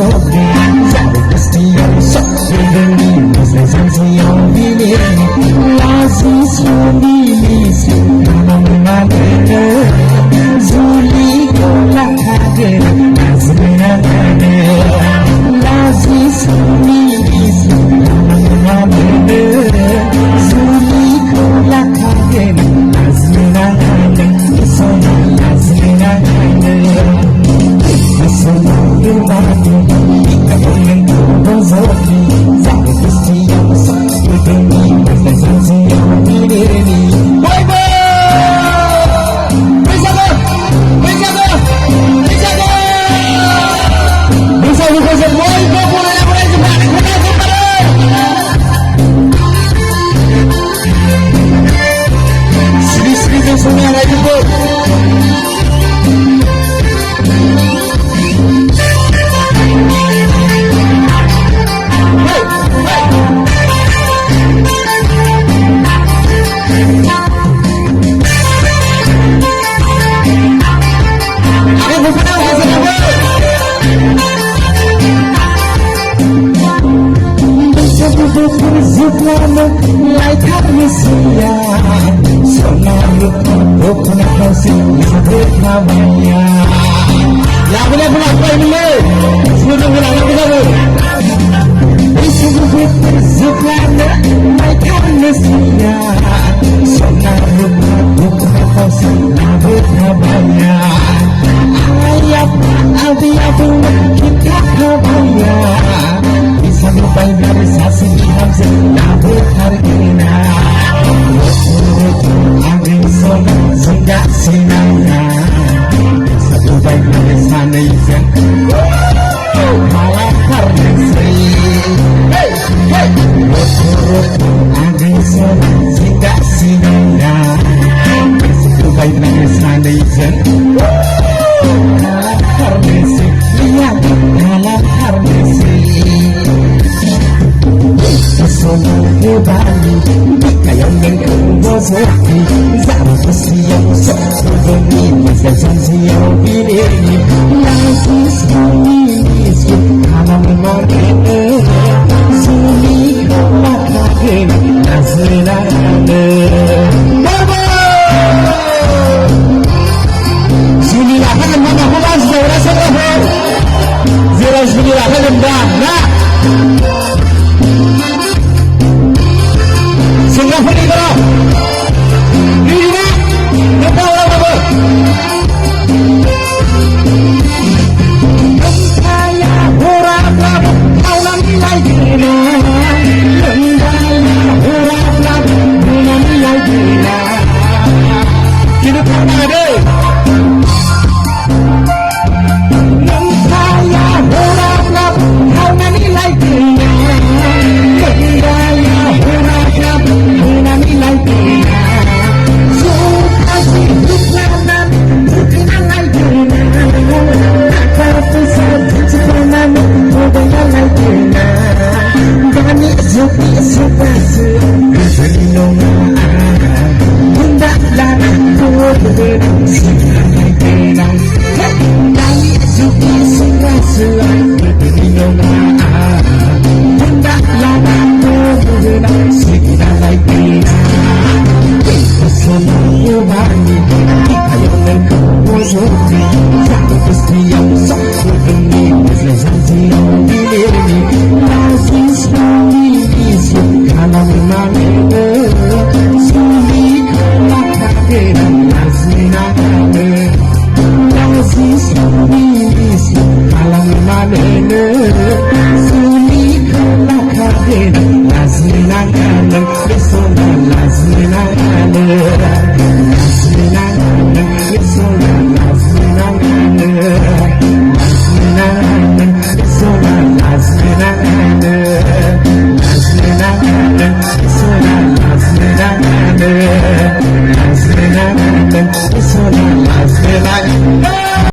zodi Zara Cristian Sakredani Zanziyan bileni Lazi suni lisi Namamane Zuli kola kage Nazminane Lazi suni lisi Namamane Zuli kola kage Nazminane Isona Nazminane Isona Yubati Ikayoyen Bozoti Zara Cristian Sakredani Zanziyan bileni Boy boy! Like Amnesia, so now you open up and see Navia. Yabula Bula Family, Sudabula Yabula. This is with Zucana, like Amnesia, so now you open up and see Navia. I'll be up to keep up Navia. Sampai dari sasi hamzah nabu hargina angin sona sehingga sinangnya sampai dari sana izin malah karena angin sona sehingga sinangnya sampai dari sana izin malah karena lihat malah karena Sono hebali, kayoyen bozoti Zara Cristian Sakredani Zanziyan bileni Lazi suni lisi Namamane Zuli kola kage Nazminane Baba! Zuli lakan mana hulas Zara Sakredani Zara Zuli lakan mana Singapura